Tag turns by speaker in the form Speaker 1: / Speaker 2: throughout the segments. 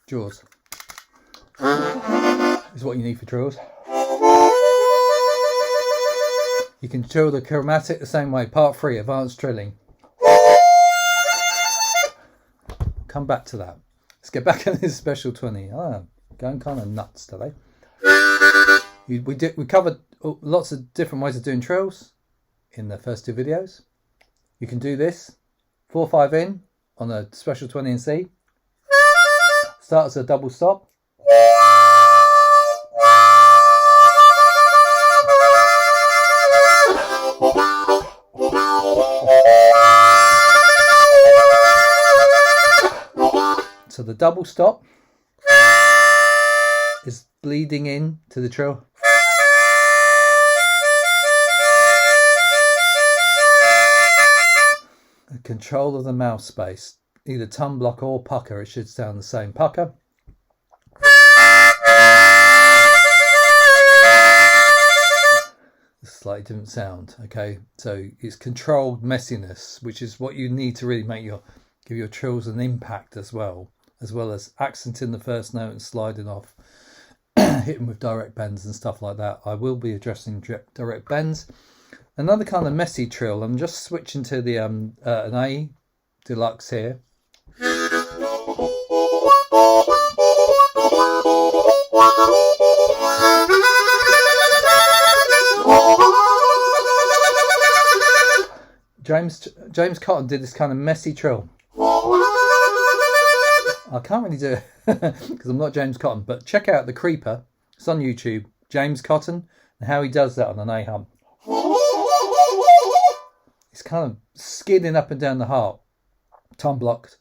Speaker 1: Jaws is what you need for trills. You can trill the chromatic the same way. Part 3, advanced trilling. Come back to that. Let's get back on this special 20. Going kind of nuts today. We covered lots of different ways of doing trills in the first 2 videos. You can do this 4/5 in on a special 20 in C. Start as a double stop. So the double stop is bleeding in to the trill. The control of the mouth space, either tongue block or pucker, it should sound the same. Pucker. Slightly different sound. Okay, so it's controlled messiness, which is what you need to really give your trills an impact as well as accenting the first note and sliding off, hitting with direct bends and stuff like that. I will be addressing direct bends. Another kind of messy trill, I'm just switching to the an A deluxe here. James Cotton did this kind of messy trill. I can't really do it because I'm not James Cotton, but check out The Creeper. It's on YouTube. James Cotton, and how he does that on an A hum. It's kind of skidding up and down the harp. Tongue blocked.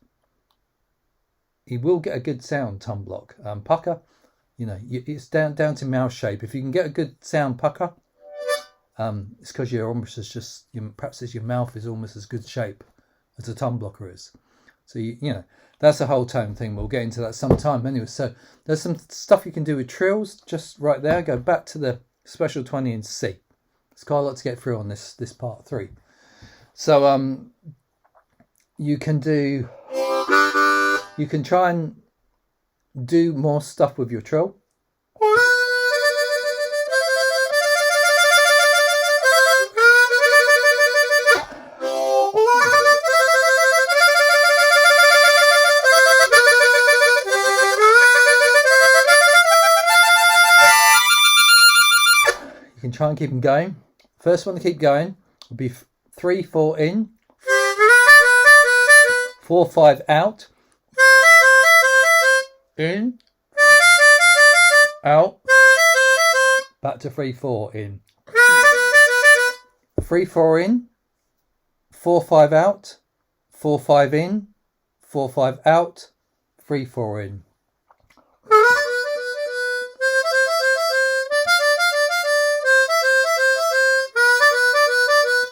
Speaker 1: He will get a good sound tongue block. Pucker, it's down to mouth shape. If you can get a good sound pucker, it's because you're almost perhaps your mouth is almost as good shape as a tongue blocker is. So that's a whole tone thing. We'll get into that sometime anyway. So there's some stuff you can do with trills just right there. Go back to the special 20 in C. There's quite a lot to get through on this part 3. So you can try and do more stuff with your trill. You can try and keep them going. First one to keep going will be 3/4 in, 4/5 out, in, out, back to 3/4 in, 3/4 in, 4/5 out, 4/5 in, 4/5 out, 3/4 in.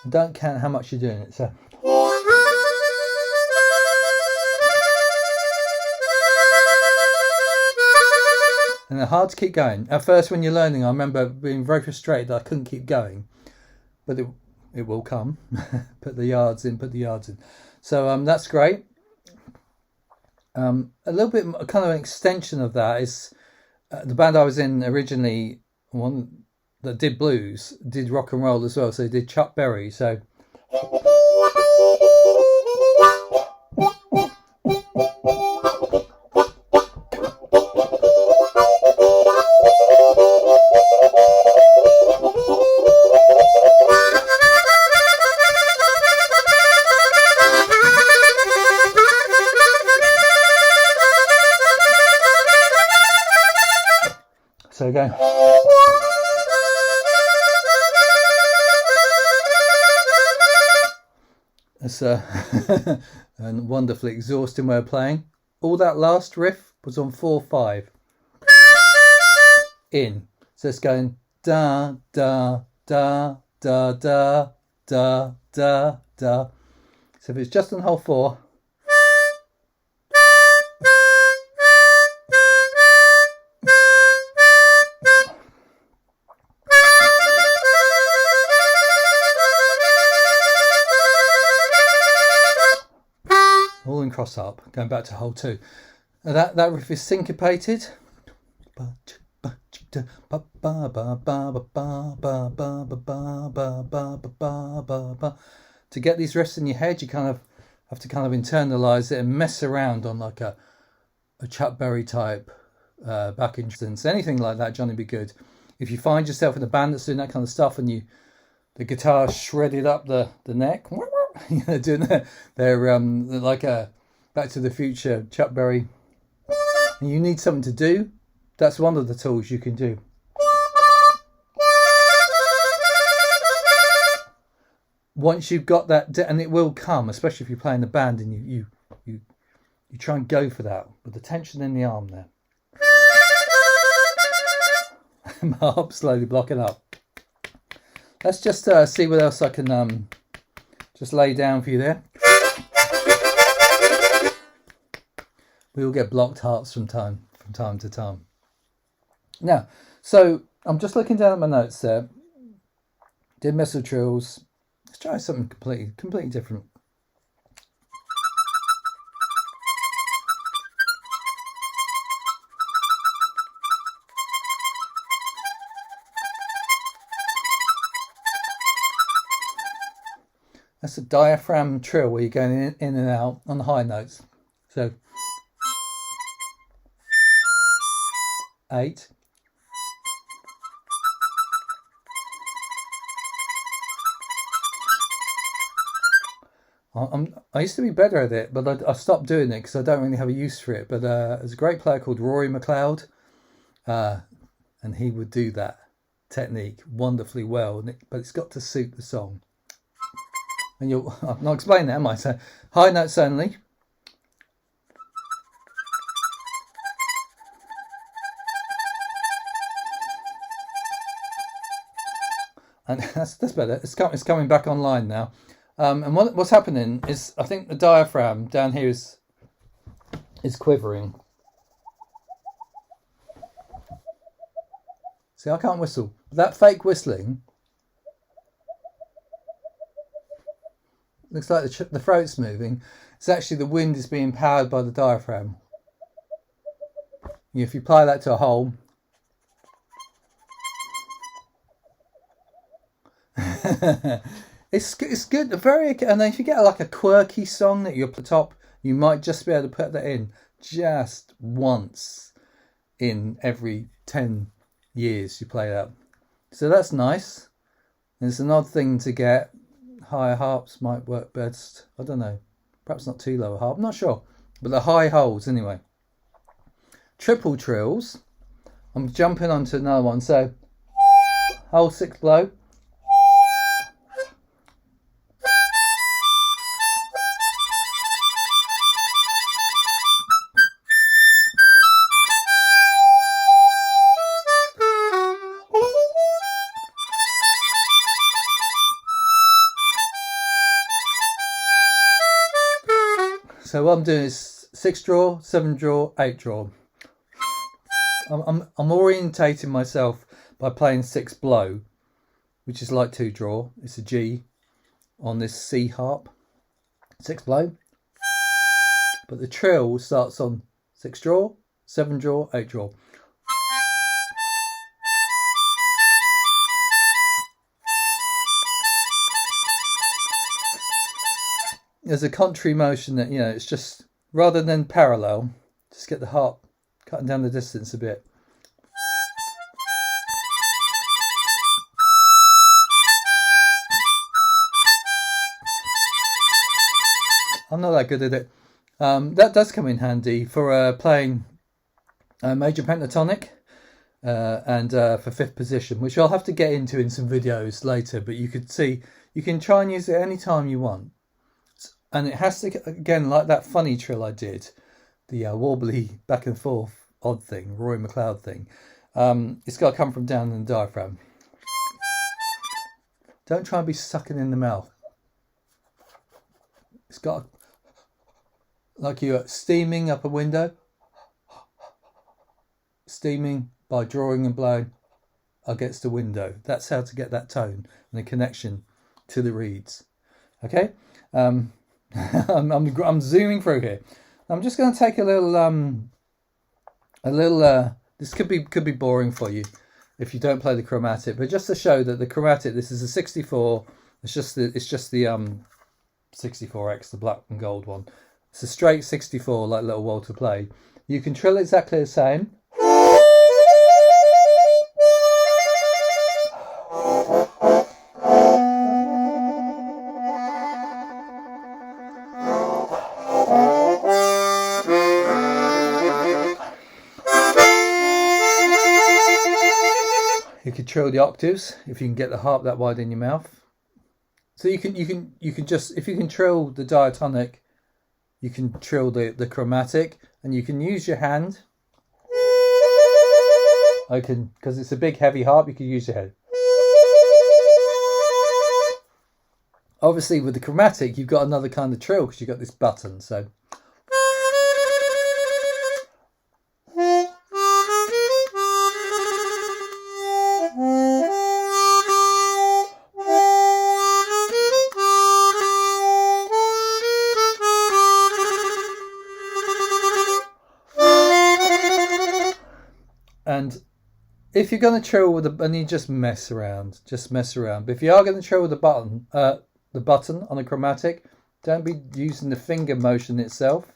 Speaker 1: Don't count how much you're doing it, so. And they're hard to keep going. At first, when you're learning, I remember being very frustrated that I couldn't keep going, but it will come. Put the yards in. So that's great. A little bit kind of an extension of that is the band I was in originally, one that did blues, did rock and roll as well. So they did Chuck Berry. So again. It's a wonderfully exhausting way of playing. All that last riff was on 4/5 in. So it's going da da da da da da da da. So if it's just on hole 4. bowing cross harp, going back to hole 2. That riff is syncopated. To get these riffs in your head, you kind of have to kind of internalize it and mess around on like a Chuck Berry type back instance, anything like that. Johnny be good. If you find yourself in a band that's doing that kind of stuff and the guitar shredded up the neck, doing they're like a Back to the Future Chuck Berry, and you need something to do, that's one of the tools you can do. Once you've got that, and it will come, especially if you're playing the band and you try and go for that with the tension in the arm there. My harp slowly blocking up. Let's just see what else I can just lay down for you there. We all get blocked harps from time to time. Now, so I'm just looking down at my notes there. Did mess with trills. Let's try something completely different. That's a diaphragm trill where you're going in and out on the high notes. So 8. I used to be better at it, but I stopped doing it because I don't really have a use for it. But there's a great player called Rory McLeod, and he would do that technique wonderfully well. But it's got to suit the song. And I'm not explaining that, am I? So high notes only. And that's better. It's coming back online now. And what's happening is, I think the diaphragm down here is quivering. See, I can't whistle. That fake whistling looks like the throat's moving. It's actually the wind is being powered by the diaphragm. If you apply that to a hole, it's good. And if you get like a quirky song that you're at the top, you might just be able to put that in just once in every 10 years you play that. So that's nice. It's an odd thing to get. Higher harps might work best. I don't know. Perhaps not too low a harp. I'm not sure. But the high holes anyway. Triple trills. I'm jumping onto another one. So hole 6 blow. So what I'm doing is 6 draw, 7 draw, 8 draw. I'm orientating myself by playing 6 blow, which is like 2 draw. It's a G on this C harp. 6 blow. But the trill starts on 6 draw, 7 draw, 8 draw. There's a contrary motion that, it's just, rather than parallel, just get the harp cutting down the distance a bit. I'm not that good at it. That does come in handy for playing major pentatonic and for 5th position, which I'll have to get into in some videos later, but you could see, you can try and use it any time you want. And it has to, again, like that funny trill I did, the warbly back and forth odd thing, Rory McLeod thing. It's got to come from down in the diaphragm. Don't try and be sucking in the mouth. It's got, like you're steaming up a window. Steaming by drawing and blowing against the window. That's how to get that tone and the connection to the reeds. Okay? I'm zooming through here. I'm just going to take a little. This could be boring for you if you don't play the chromatic, but just to show that the chromatic, this is a 64. It's just the 64X, the black and gold one. It's a straight 64 like Little Walter played. You can trill exactly the same. You can trill the octaves if you can get the harp that wide in your mouth. So you can just, if you can trill the diatonic, you can trill the chromatic, and you can use your hand. Because it's a big heavy harp, you can use your head. Obviously with the chromatic you've got another kind of trill because you've got this button, so. And if you're going to trill with and you just mess around. But if you are going to trill with the button on a chromatic, don't be using the finger motion itself.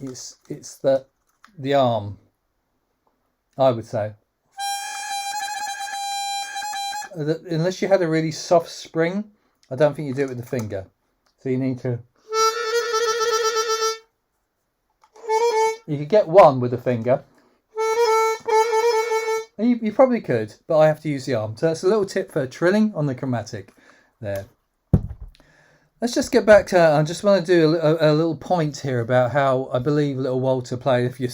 Speaker 1: It's the arm, I would say. Unless you had a really soft spring, I don't think you do it with the finger. So you need to. You could get one with the finger. You probably could, but I have to use the arm. So that's a little tip for trilling on the chromatic there. Let's just get back to, I just want to do a little point here about how I believe Little Walter played. If you're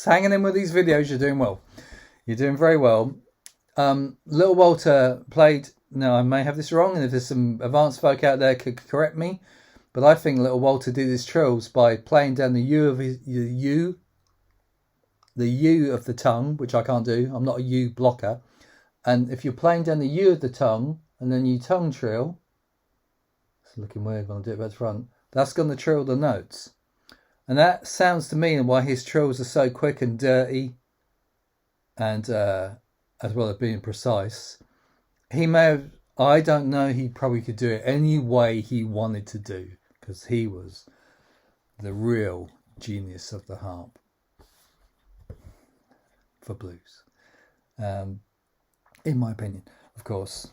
Speaker 1: hanging in with these videos, you're doing well. You're doing very well. Little Walter played, now I may have this wrong, and if there's some advanced folk out there could correct me, but I think Little Walter did his trills by playing down the U of his the U of the tongue, which I can't do. I'm not a U blocker. And if you're playing down the U of the tongue and then you tongue trill, it's looking weird when I do it back to front, that's going to trill the notes. And that sounds to me and why his trills are so quick and dirty, and as well as being precise. He may have, I don't know, he probably could do it any way he wanted to do, because he was the real genius of the harp for blues, in my opinion, of course.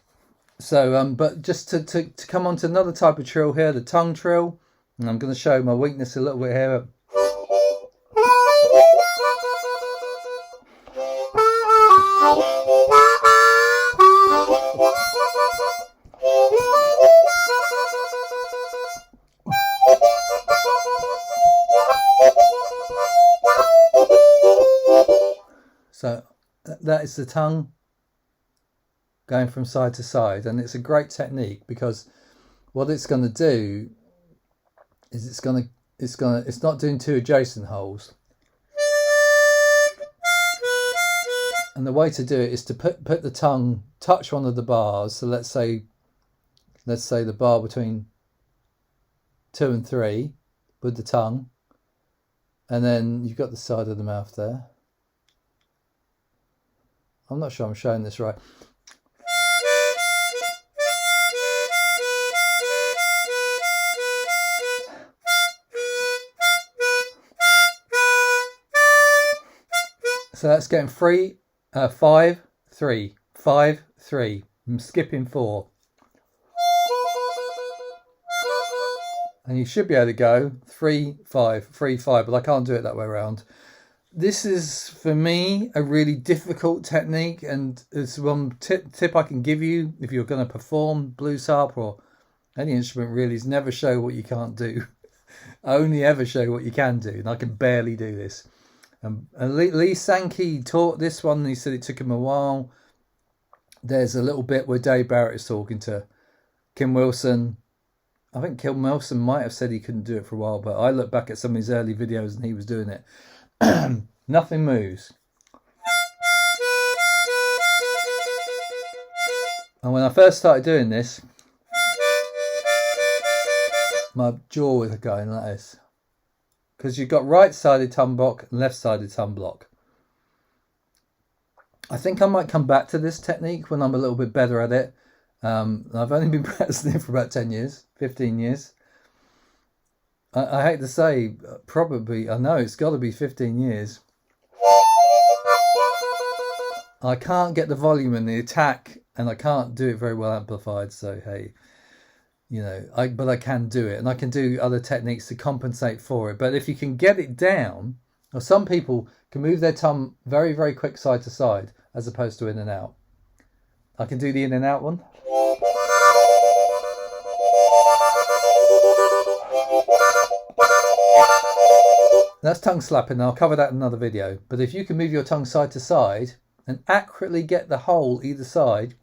Speaker 1: So, but just to come on to another type of trill here, the tongue trill, and I'm going to show my weakness a little bit here. So that is the tongue going from side to side, and it's a great technique because what it's going to do is it's not doing two adjacent holes. And the way to do it is to put the tongue, touch one of the bars. So let's say the bar between 2 and 3 with the tongue, and then you've got the side of the mouth there. I'm not sure I'm showing this right. So that's getting 3, 5, 3, 5, 3. I'm skipping 4. And you should be able to go 3, 5, 3, 5, but I can't do it that way around. This is, for me, a really difficult technique, and it's one tip I can give you if you're going to perform blues harp or any instrument really, is never show what you can't do. Only ever show what you can do, and I can barely do this. And Lee Sankey taught this one, and he said it took him a while. There's a little bit where Dave Barrett is talking to Kim Wilson. I think Kim Wilson might have said he couldn't do it for a while, but I look back at some of his early videos and he was doing it. Nothing moves. And when I first started doing this, My jaw is going like this. Because you've got right-sided tongue block and left-sided tongue block. I think I might come back to this technique when I'm a little bit better at it. I've only been practicing it for about 10 years, 15 years. I hate to say, probably, I know it's got to be 15 years. I can't get the volume and the attack, and I can't do it very well amplified, so hey, you know, but I can do it, and I can do other techniques to compensate for it. But if you can get it down, or some people can move their tongue very, very quick side to side, as opposed to in and out. I can do the in and out one. That's tongue slapping, and I'll cover that in another video. But if you can move your tongue side to side and accurately get the hole either side,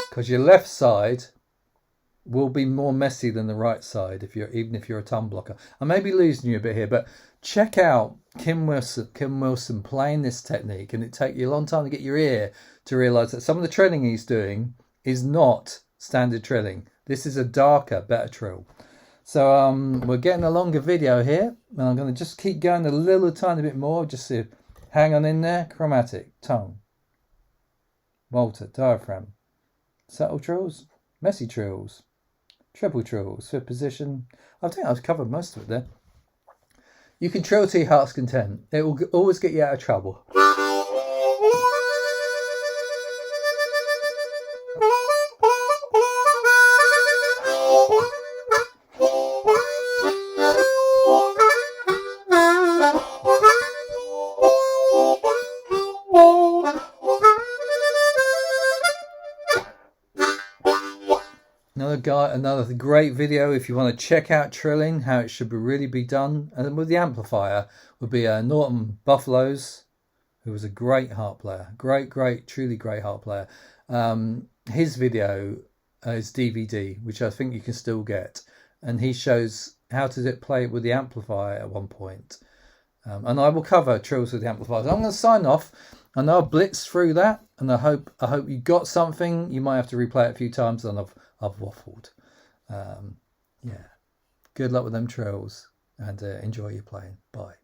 Speaker 1: because your left side will be more messy than the right side even if you're a tongue blocker. I may be losing you a bit here, but check out Kim Wilson playing this technique, and it take you a long time to get your ear to realise that some of the trilling he's doing is not standard trilling. This is a darker, better trill. So we're getting a longer video here, and I'm going to just keep going a little tiny bit more, just to hang on in there. Chromatic, tongue, Walter, diaphragm, subtle trills, messy trills, treble trills, fifth position. I think I've covered most of it there. You can trill to your heart's content. It will always get you out of trouble. Another great video if you want to check out trilling, how it should really be done. And with the amplifier would be Norton Buffaloes, who was a great harp player, truly great harp player. His video is DVD, which I think you can still get, and he shows how to play it with the amplifier at one point. And I will cover trills with the amplifier. So I'm going to sign off. I know I've blitzed through that, and I hope you got something. You might have to replay it a few times, and I've waffled. Yeah. Good luck with them trills, and enjoy your playing. Bye.